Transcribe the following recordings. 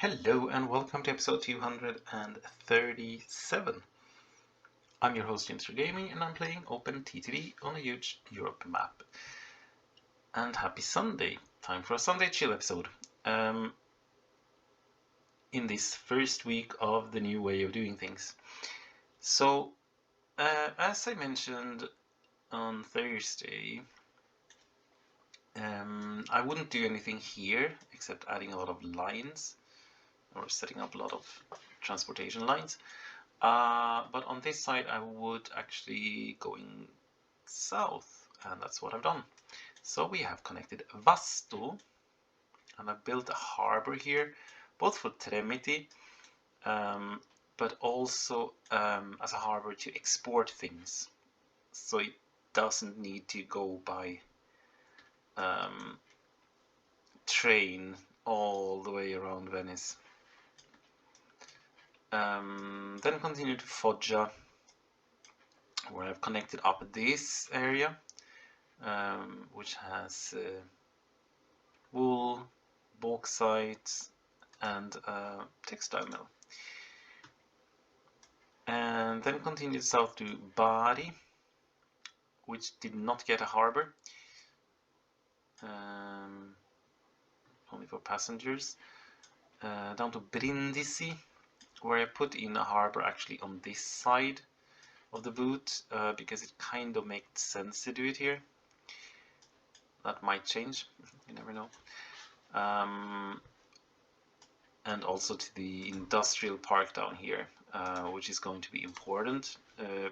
Hello and welcome to episode 237. I'm your host James for Gaming and I'm playing OTTD on a huge Europe map. And happy Sunday! Time for a Sunday chill episode. In this first week of the new way of doing things. So, as I mentioned on Thursday, I wouldn't do anything here except adding a lot of lines or setting up a lot of transportation lines. But on this side I would actually going south, and that's what I've done. So we have connected Vasto, and I've built a harbor here, both for Tremiti, but also as a harbor to export things. So it doesn't need to go by train all the way around Venice. Then continue to Foggia, where I've connected up this area, which has wool, bauxite, and textile mill. And then continued south to Bari, which did not get a harbor, only for passengers. Down to Brindisi, where I put in a harbor actually on this side of the boot, because it kind of makes sense to do it here. That might change, you never know. And also to the industrial park down here, which is going to be important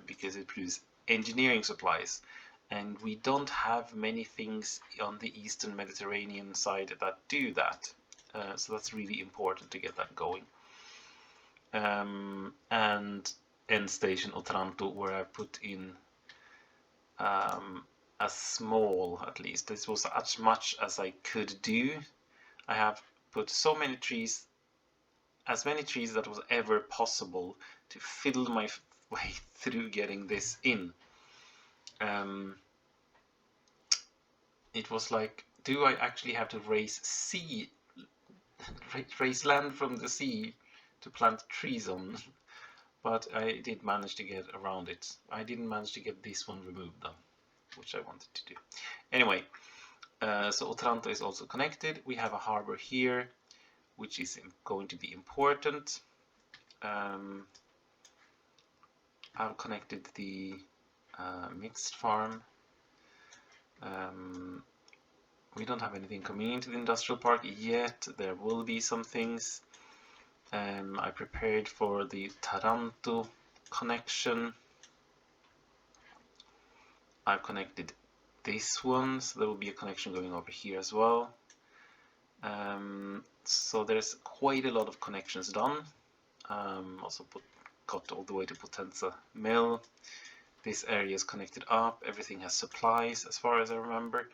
because it produces engineering supplies, and we don't have many things on the eastern Mediterranean side that do that, so that's really important to get that going. And end station Otranto, where I put in a small, at least this was as much as I could do. I have put so many trees, as many trees that was ever possible to fiddle my way through getting this in. It was like, do I actually have to raise land from the sea to plant trees on? But I did manage to get around it. I didn't manage to get this one removed though, which I wanted to do. Anyway, so Otranto is also connected. We have a harbor here, which is going to be important. I've connected the mixed farm. We don't have anything coming into the industrial park yet. There will be some things. I prepared for the Taranto connection. I've connected this one, so there will be a connection going over here as well. So there's quite a lot of connections done. Also got all the way to Potenza Mill. This area is connected up. Everything has supplies, as far as I remember.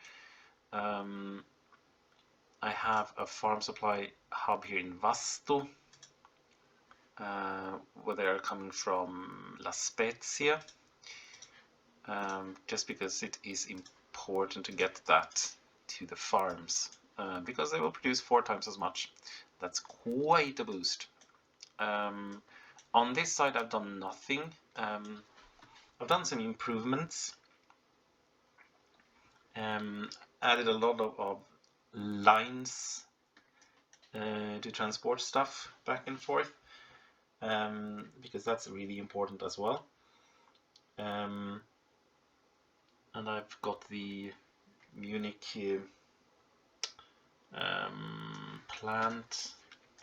I have a farm supply hub here in Vasto, where they are coming from La Spezia, just because it is important to get that to the farms, because they will produce 4 times as much. That's quite a boost. On this side I've done nothing. I've done some improvements, added a lot of lines to transport stuff back and forth, because that's really important as well. And I've got the Munich plant,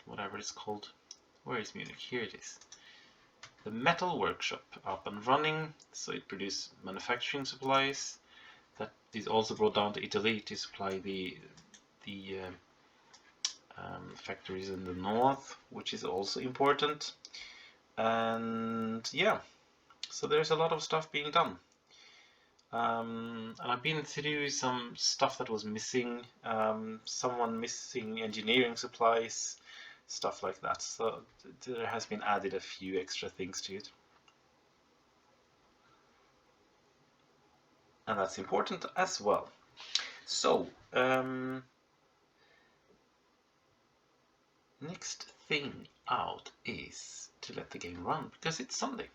whatever it's called. Where is Munich? Here it is. The metal workshop up and running, so it produces manufacturing supplies. That is also brought down to Italy to supply the factories in the north, which is also important. And yeah, so there's a lot of stuff being done. And I've been through some stuff that was missing, someone missing engineering supplies, stuff like that. So there has been added a few extra things to it. And that's important as well. So next thing out is to let the game run, because it's Sunday.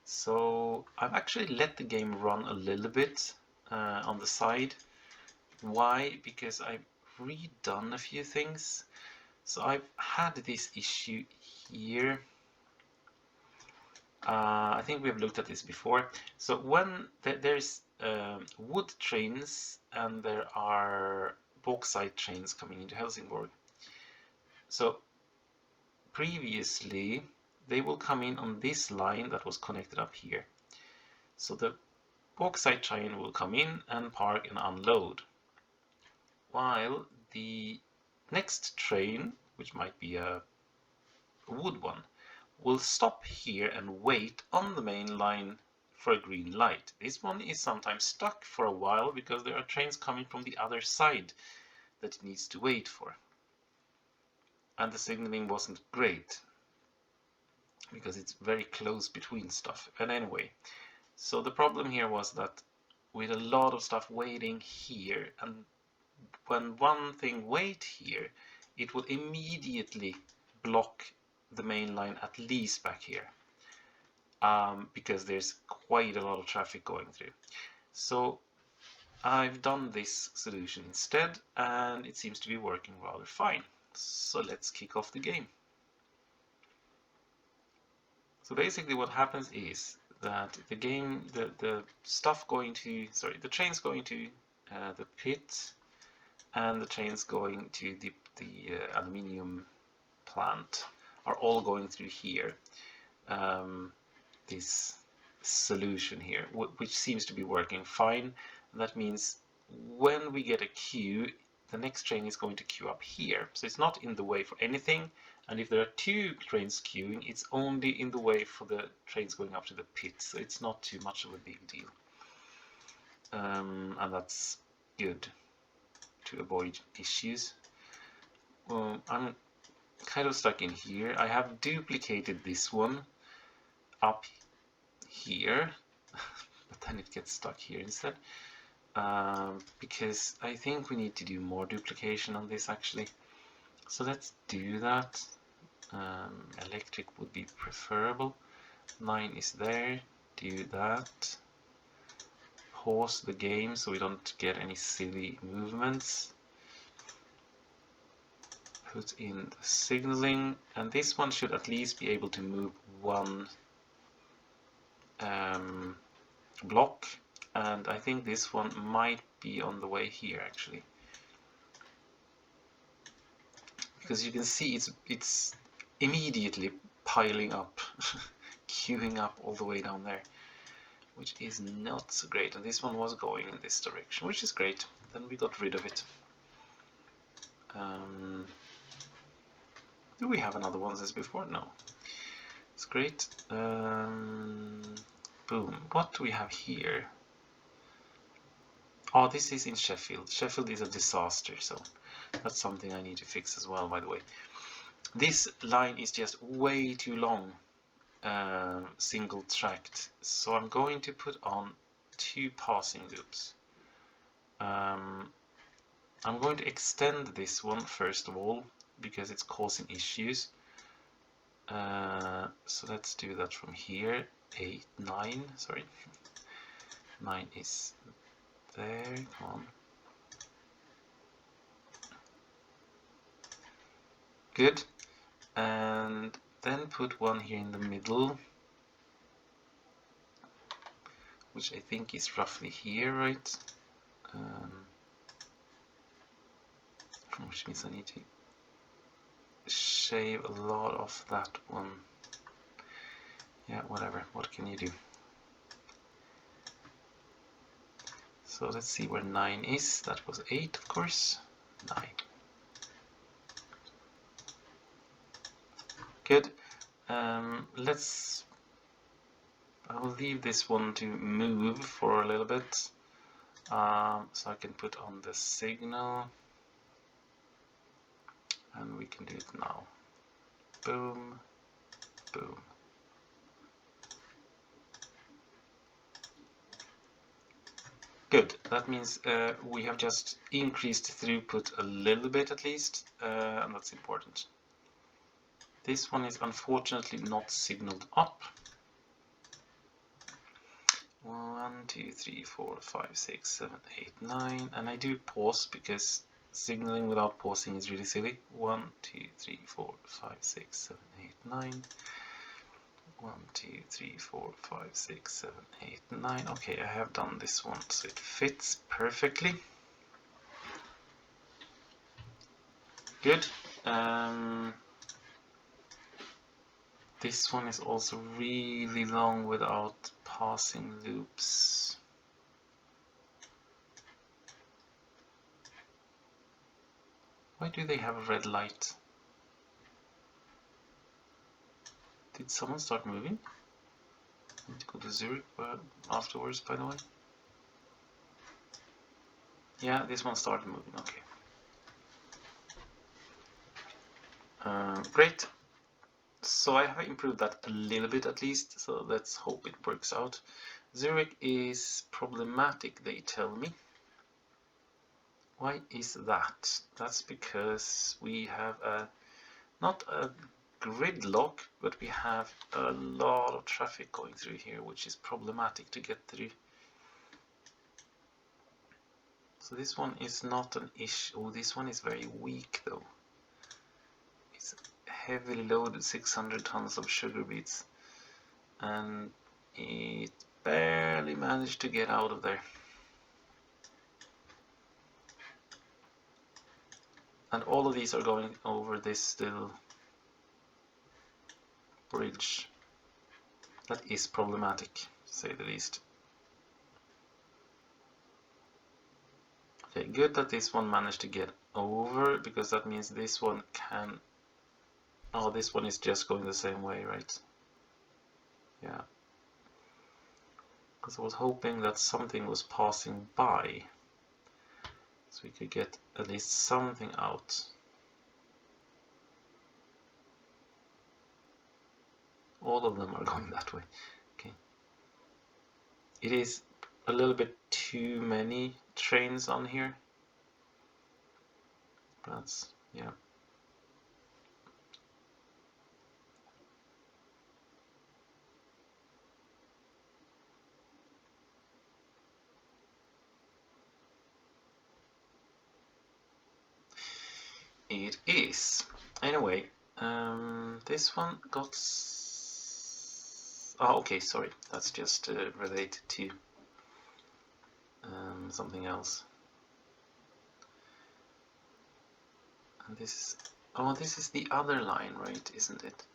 So I've actually let the game run a little bit on the side. Why? Because I've redone a few things. So I've had this issue here. I think we've looked at this before. So when there's wood trains and there are bauxite trains coming into Helsingborg. So previously they will come in on this line that was connected up here. So the bauxite train will come in and park and unload, while the next train, which might be a wood one, will stop here and wait on the main line for a green light. This one is sometimes stuck for a while because there are trains coming from the other side that it needs to wait for. And the signaling wasn't great because it's very close between stuff. And anyway, so the problem here was that with a lot of stuff waiting here, and when one thing waits here, it will immediately block the main line, at least back here, because there's quite a lot of traffic going through. So I've done this solution instead, and it seems to be working rather fine. So let's kick off the game. So basically what happens is that the game, the stuff going to, sorry, the trains going to the pit, and the trains going to the aluminium plant are all going through here. This solution here, which seems to be working fine. That means when we get a queue, the next train is going to queue up here. So it's not in the way for anything. And if there are two trains queuing, it's only in the way for the trains going up to the pit. So it's not too much of a big deal. And that's good to avoid issues. I'm kind of stuck in here. I have duplicated this one up here, but then it gets stuck here instead, because I think we need to do more duplication on this actually. So let's do that. Electric would be preferable. 9 is there. Do that. Pause the game so we don't get any silly movements. Put in the signaling, and this one should at least be able to move one block, and I think this one might be on the way here actually, because you can see it's immediately piling up, queuing up all the way down there, which is not so great. And this one was going in this direction, which is great. Then we got rid of it. Do we have another one as before? No. It's great. Boom. What do we have here? Oh, this is in Sheffield. Sheffield is a disaster, so that's something I need to fix as well, by the way. This line is just way too long, single tracked, so I'm going to put on 2 passing loops. I'm going to extend this one first of all, because it's causing issues. So let's do that from here. 9, sorry. 9 is there, come on. Good. And then put one here in the middle, which I think is roughly here, right? Which means I need to shave a lot of that one. Yeah, whatever, what can you do? So let's see where 9 is. That was 8, of course. 9. Good. I will leave this one to move for a little bit, so I can put on the signal, and we can do it now. Boom, boom. Good. That means we have just increased throughput a little bit at least, and that's important. This one is unfortunately not signaled up. 1, 2, 3, 4, 5, 6, 7, 8, 9, and I do pause because signaling without pausing is really silly. 1, 2, 3, 4, 5, 6, 7, 8, 9. 1, 2, 3, 4, 5, 6, 7, 8, 9. Okay, I have done this one so it fits perfectly. Good. This one is also really long without passing loops. Why do they have a red light? Did someone start moving? I need to go to Zurich afterwards, by the way. Yeah, this one started moving, okay. Great. So I have improved that a little bit at least, so let's hope it works out. Zurich is problematic, they tell me. Why is that? That's because we have not a gridlock, but we have a lot of traffic going through here, which is problematic to get through. So this one is not an issue. Oh, this one is very weak though. It's heavily loaded, 600 tons of sugar beets, and it barely managed to get out of there. And all of these are going over this little bridge. That is problematic, to say the least. Okay, good that this one managed to get over, because that means this one can... Oh, this one is just going the same way, right? Yeah. Because I was hoping that something was passing by, so we could get at least something out. All of them are going that way. Okay. It is a little bit too many trains on here. That's, yeah. It is. Anyway, this one got... Oh, okay, sorry. That's just related to something else. And this is... Oh, this is the other line, right? Isn't it?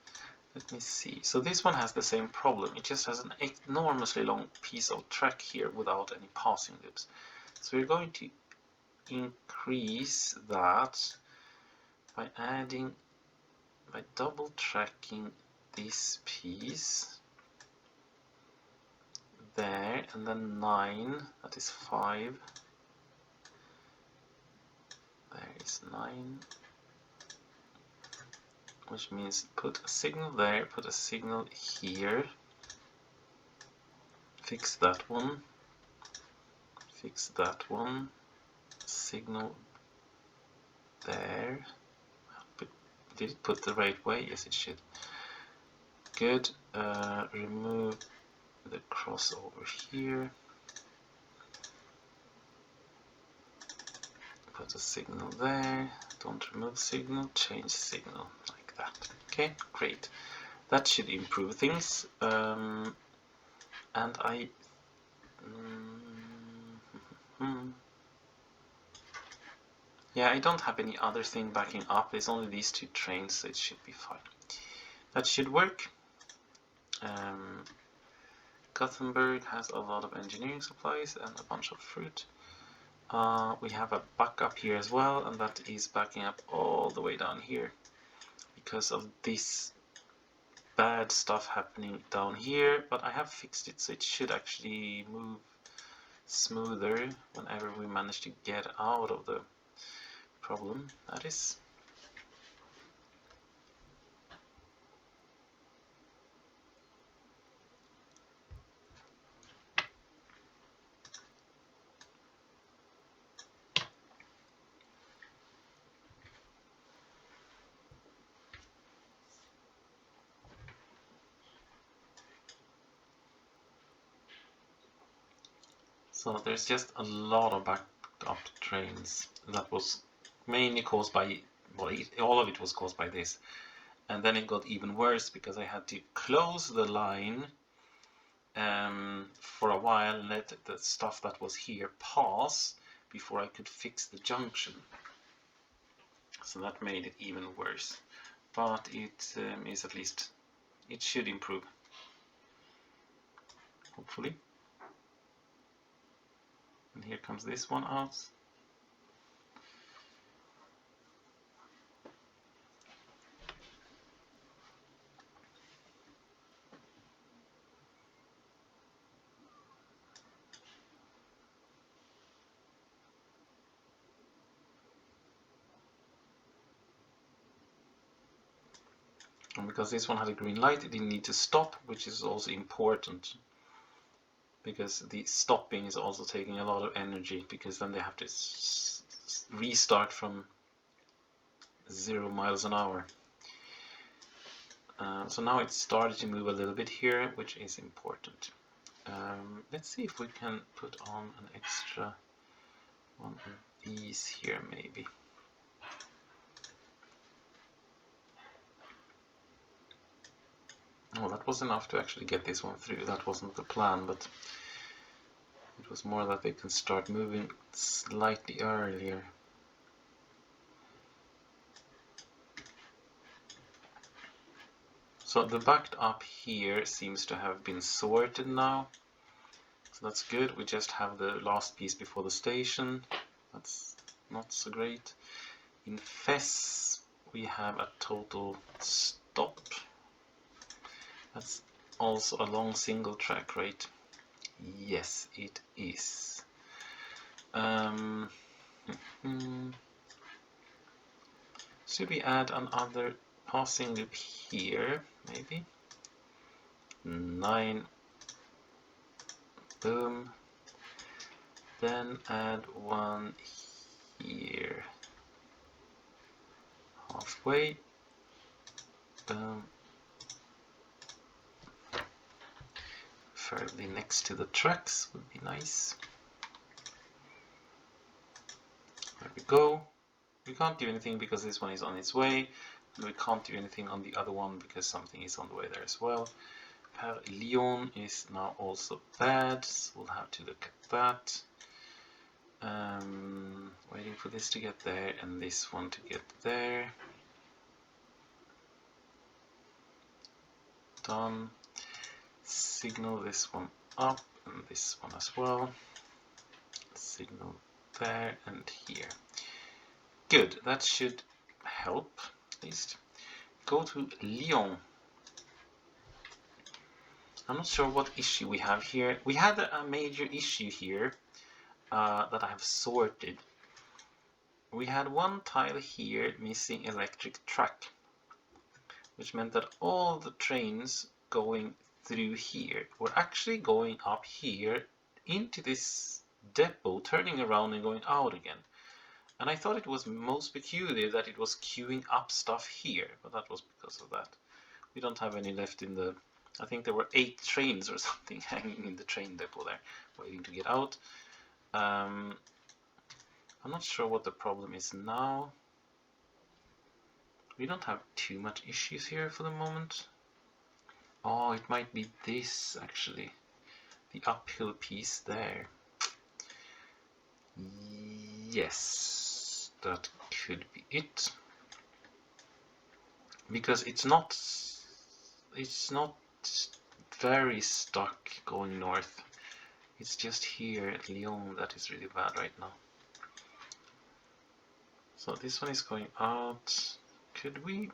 Let me see. So this one has the same problem. It just has an enormously long piece of track here without any passing loops. So we're going to increase that by double tracking this piece there, and then 9, that is 5, there is 9, which means put a signal there, put a signal here, fix that one, signal there. Did it put the right way? Yes, it should. Good. Remove the crossover here. Put a signal there. Don't remove signal, change signal, like that. Okay, great. That should improve things. And I... Yeah, I don't have any other thing backing up. It's only these two trains, so it should be fine. That should work. Gothenburg has a lot of engineering supplies and a bunch of fruit. We have a backup here as well, and that is backing up all the way down here because of this bad stuff happening down here, but I have fixed it, so it should actually move smoother whenever we manage to get out of the problem. That is. So there's just a lot of backed up trains. That was mainly caused by, well, all of it was caused by this. And then it got even worse because I had to close the line for a while and let the stuff that was here pass before I could fix the junction. So that made it even worse. But it is at least, it should improve. Hopefully. And here comes this one out. And because this one had a green light, it didn't need to stop, which is also important. Because the stopping is also taking a lot of energy, because then they have to restart from 0 miles an hour. So now it started to move a little bit here, which is important. Let's see if we can put on an extra one of these here, maybe. Oh, that was enough to actually get this one through. That wasn't the plan, but it was more that they can start moving slightly earlier. So the backed up here seems to have been sorted now. So that's good. We just have the last piece before the station. That's not so great. In Fes, we have a total stop. That's also a long single track, right? Yes, it is. Should we add another passing loop here, maybe? 9. Boom. Then add one here. Halfway. Boom. Preferably next to the tracks would be nice. There we go. We can't do anything because this one is on its way, and we can't do anything on the other one because something is on the way there as well. Per Lyon is now also bad, so we'll have to look at that. Waiting for this to get there and this one to get there. Done. Signal this one up and this one as well. Signal there and here. Good, that should help at least. Go to Lyon. I'm not sure what issue we have here. We had a major issue here that I have sorted. We had one tile here missing electric track, which meant that all the trains going through here were actually going up here into this depot, turning around and going out again. And I thought it was most peculiar that it was queuing up stuff here, but that was because of that. We don't have any left in the... I think there were 8 trains or something hanging in the train depot there, waiting to get out. I'm not sure what the problem is now. We don't have too much issues here for the moment. Oh, it might be this actually. The uphill piece there. Yes, that could be it. Because it's not very stuck going north. It's just here at Lyon that is really bad right now. So this one is going out. Could we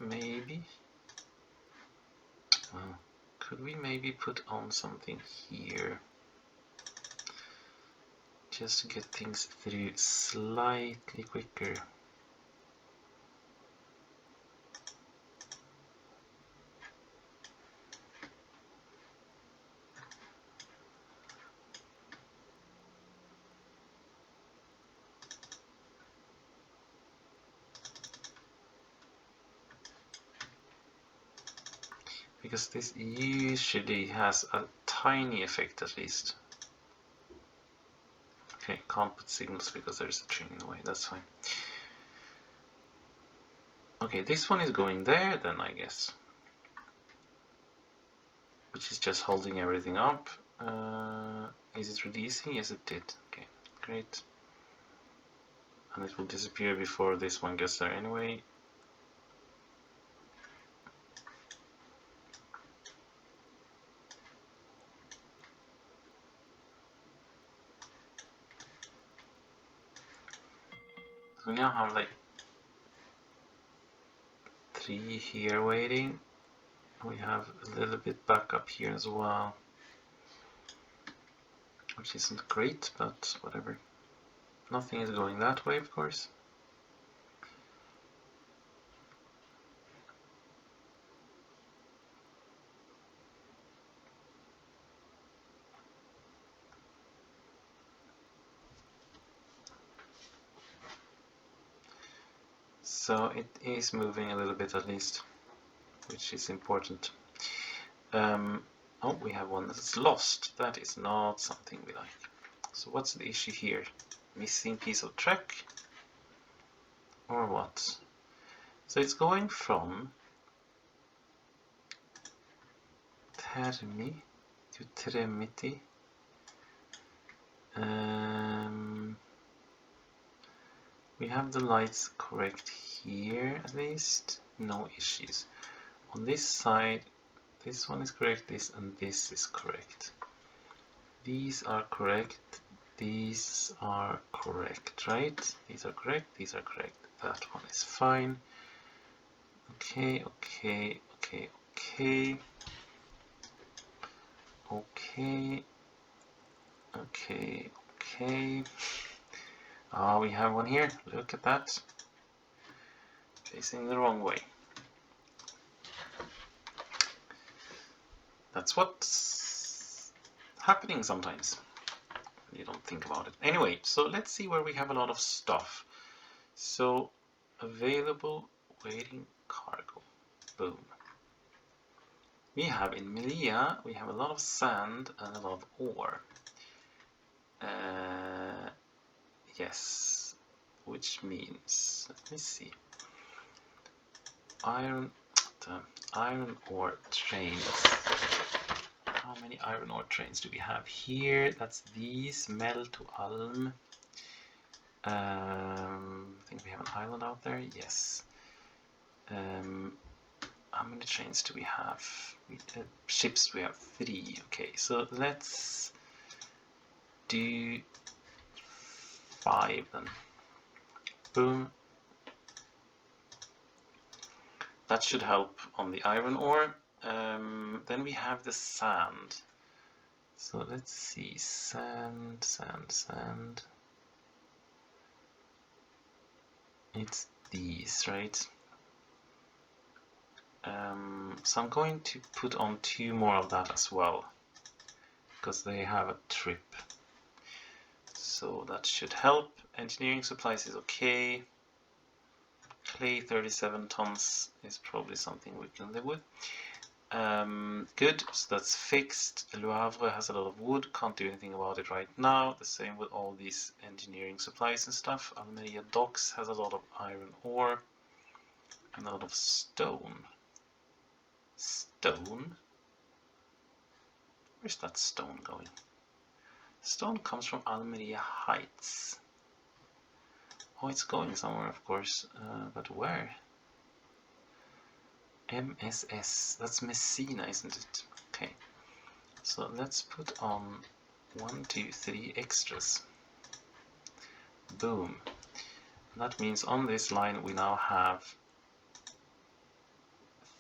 maybe put on something here just to get things through slightly quicker? Because this usually has a tiny effect at least. can't put signals because there's a train in the way. That's fine. Okay, this one is going there then, I guess. Which is just holding everything up. Is it releasing? Yes, it did. Okay, great. And it will disappear before this one gets there anyway. So we now have like 3 here waiting. We have a little bit back up here as well, which isn't great, but whatever. Nothing is going that way, of course. So it is moving a little bit at least, which is important. Oh, we have one that's lost. That is not something we like. So what's the issue here? Missing piece of track? Or what? So it's going from Termi to Tremiti. We have the lights correct here at least. No issues. On this side, this one is correct, this and this is correct. These are correct, these are correct, right? These are correct, these are correct. That one is fine. Okay, okay, okay, okay. Okay. Okay, okay. Ah, we have one here. Look at that. Facing the wrong way. That's what's happening sometimes. You don't think about it. Anyway, so let's see where we have a lot of stuff. So, available waiting cargo. Boom. We have in Melilla, we have a lot of sand and a lot of ore. Yes, which means, let me see, iron ore trains. How many iron ore trains do we have here? That's these, Mel to Alm. I think we have an island out there, yes. How many trains do we have? Ships, we have 3. Okay, so let's do 5 then. Boom. That should help on the iron ore. Then we have the sand. So let's see, sand, sand, sand. It's these, right? So I'm going to put on 2 more of that as well, because they have a trip. So that should help. Engineering supplies is okay. Clay 37 tons is probably something we can live with. Good, so that's fixed. Le Havre has a lot of wood, can't do anything about it right now. The same with all these engineering supplies and stuff. Almeria Docks has a lot of iron ore and a lot of stone. Stone? Where's that stone going? Stone comes from Almeria Heights. Oh, it's going somewhere, of course, but where? MSS, that's Messina, isn't it? Okay, so let's put on 1, 2, 3 extras. Boom. That means on this line we now have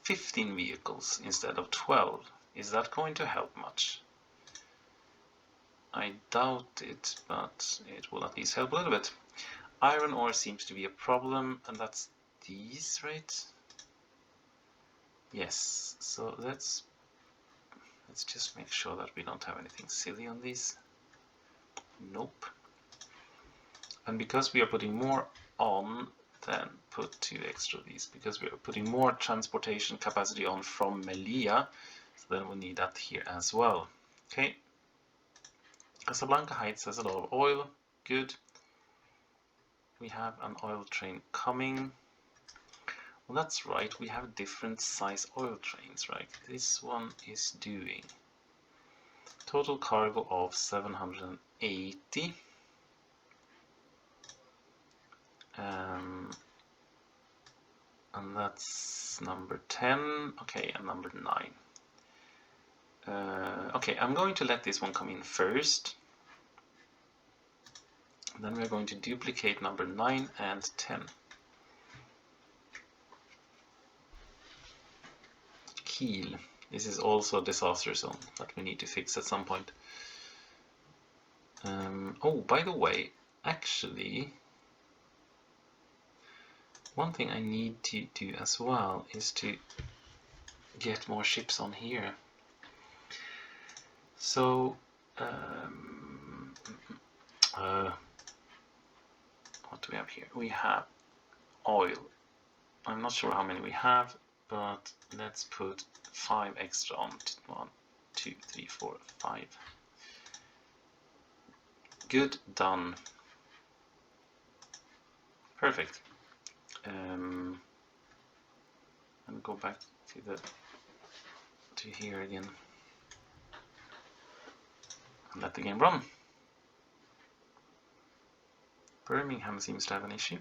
15 vehicles instead of 12. Is that going to help much? I doubt it, but it will at least help a little bit. Iron ore seems to be a problem, and that's these, right? Yes, so let's just make sure that we don't have anything silly on these. Nope. And because we are putting more on, then put 2 extra of these, because we are putting more transportation capacity on from Melilla, so then we need that here as well. Okay. Casablanca Heights has a lot of oil. good. We have an oil train coming. Well, that's right, we have different size oil trains, right? This one is doing total cargo of 780. And that's number 10. Okay, and number 9. Okay, I'm going to let this one come in first. Then we're going to duplicate number 9 and 10. Kiel. This is also a disaster zone that we need to fix at some point. Oh, by the way, actually, one thing I need to do as well is to get more ships on here. So, what do we have here? We have oil. I'm not sure how many we have, but let's put 5 extra on. 1, 2, 3, 4, 5. Good, done. Perfect. And go back to here again. And let the game run. Birmingham seems to have an issue.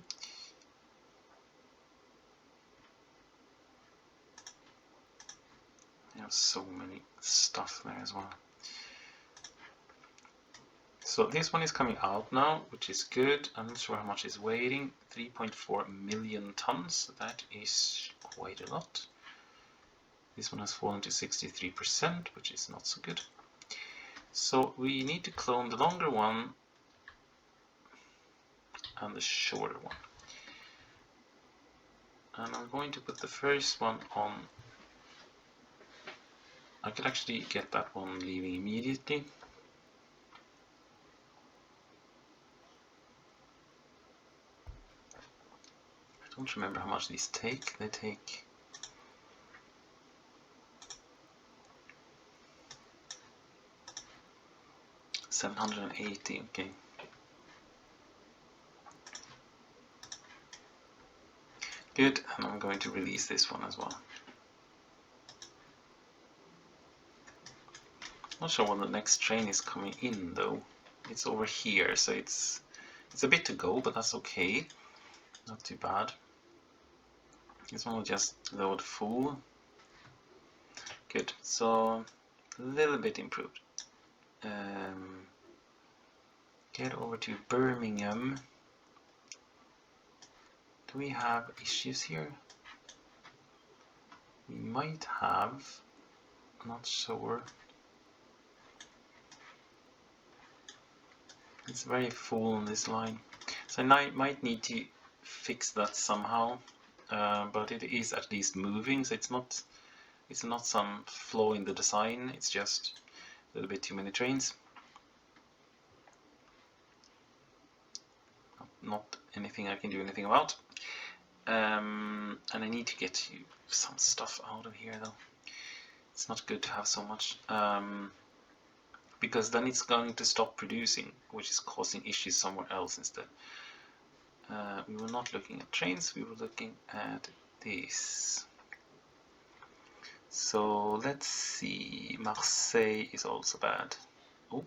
They have so many stuff there as well. So this one is coming out now, which is good. I'm not sure how much is waiting. 3.4 million tons. That is quite a lot. This one has fallen to 63%, which is not so good. So we need to clone the longer one and the shorter one. And I'm going to put the first one on. I could actually get that one leaving immediately. I don't remember how much these take. They take 780, okay. Good, and I'm going to release this one as well. Not sure when the next train is coming in though. It's over here, so it's a bit to go, but that's okay. Not too bad. This one will just load full. Good, so a little bit improved. Get over to Birmingham. Do we have issues here? We might have, not sure. It's very full on this line, so I might need to fix that somehow. But it is at least moving, so it's not some flaw in the design. It's just a little bit too many trains. Not anything I can do anything about. And I need to get you some stuff out of here though. It's not good to have so much, because then it's going to stop producing, which is causing issues somewhere else instead. We were not looking at trains, we were looking at this. So let's see, Marseille is also bad. Oh,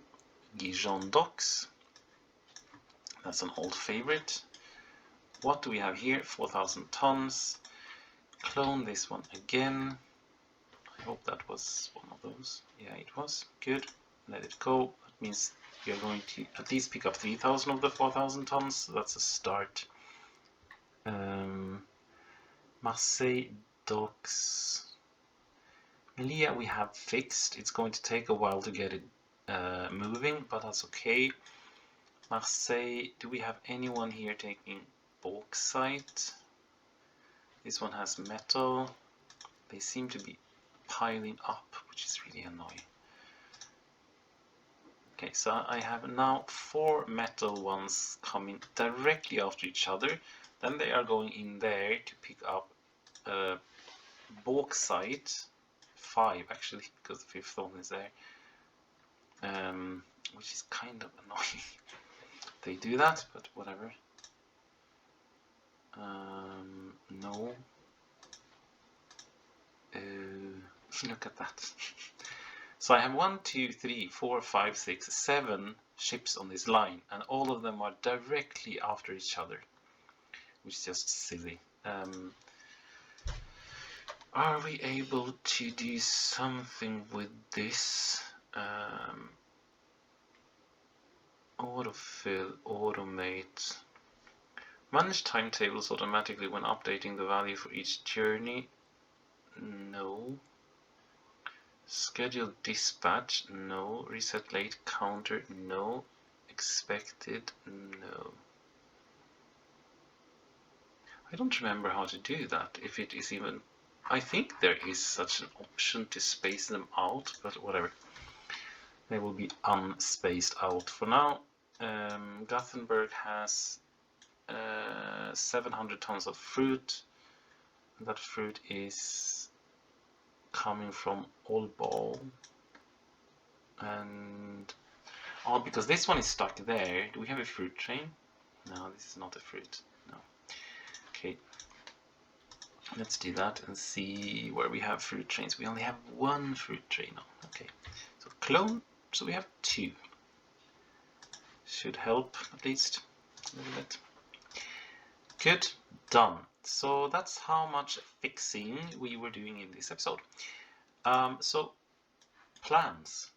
Gijon docks. That's an old favorite. What do we have here? 4,000 tons. Clone this one again. I hope that was one of those. Yeah, it was. Good. Let it go. That means you're going to at least pick up 3,000 of the 4,000 tons. So that's a start. Marseille docks. Melilla we have fixed. It's going to take a while to get it moving, but that's okay. Marseille, do we have anyone here taking bauxite? This one has metal. They seem to be piling up, which is really annoying. Okay, so I have now 4 metal ones coming directly after each other. Then they are going in there to pick up bauxite. 5 actually, because the 5th one is there. Which is kind of annoying. they do that, but whatever. No. Look at that. So I have 1, 2, 3, 4, 5, 6, 7 ships on this line, and all of them are directly after each other, which is just silly. Are we able to do something with this? Autofill, automate. Manage timetables automatically when updating the value for each journey. No. Schedule dispatch. No. Reset late counter. No. Expected. No. I don't remember how to do that. If it is even... I think there is such an option to space them out, but whatever. They will be unspaced out for now. Gothenburg has 700 tons of fruit. That fruit is coming from Aalborg. And because this one is stuck there. Do we have a fruit train? No, this is not a fruit. No. Okay. Let's do that and see where we have fruit trains. We only have one fruit train now. Okay. So clone. So we have 2. Should help at least a little bit. Good, done. So that's how much fixing we were doing in this episode. So plans.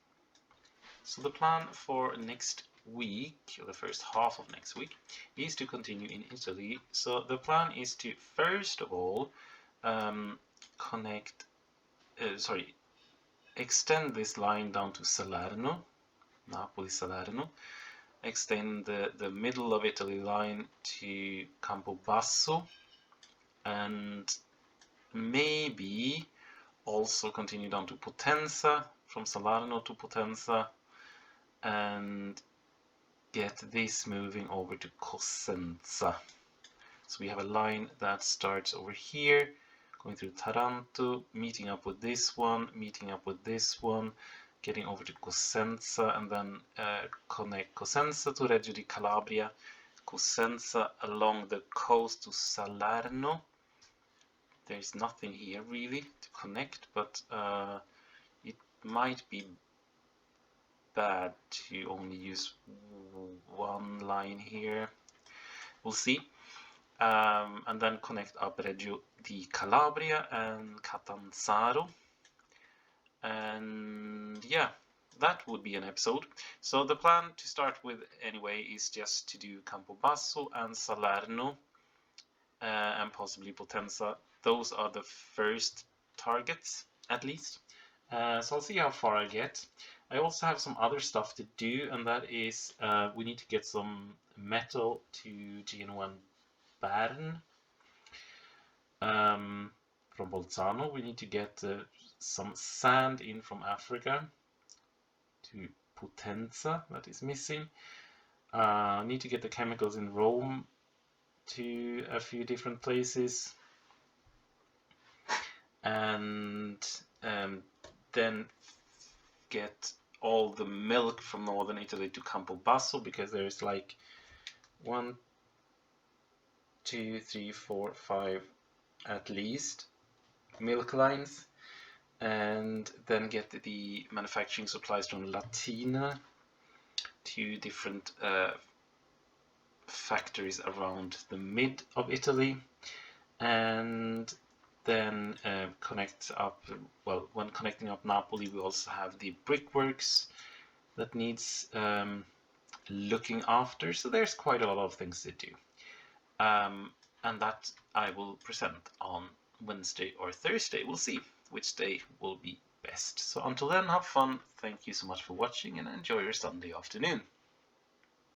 So the plan for next week, or the first half of next week, is to continue in Italy. So the plan is to first of all extend this line down to Salerno, Napoli-Salerno. Extend the middle of Italy line to Campobasso, and maybe also continue down to Potenza, from Salerno to Potenza, and get this moving over to Cosenza. So we have a line that starts over here, going through Taranto, meeting up with this one, meeting up with this one, getting over to Cosenza, and then connect Cosenza to Reggio di Calabria, Cosenza along the coast to Salerno. There's nothing here really to connect, but it might be bad to only use one line here. We'll see. And then connect up Reggio di Calabria and Catanzaro. And yeah, that would be an episode. So the plan to start with anyway is just to do Campobasso and Salerno and possibly Potenza. Those are the first targets at least. So I'll see how far I get. I also have some other stuff to do, and that is we need to get some metal to GN1 Bern from Bolzano. We need to get some sand in from Africa to Potenza, that is missing. Need to get the chemicals in Rome to a few different places, and then get all the milk from northern Italy to Campobasso, because there's like 1, 2, 3, 4, 5 at least milk lines, and then get the manufacturing supplies from Latina to different factories around the mid of Italy, and then connect up, well, when connecting up Napoli, we also have the brickworks that needs looking after. So there's quite a lot of things to do, and that I will present on Wednesday or Thursday. We'll see which day will be best. So until then, have fun. Thank you so much for watching, and enjoy your Sunday afternoon.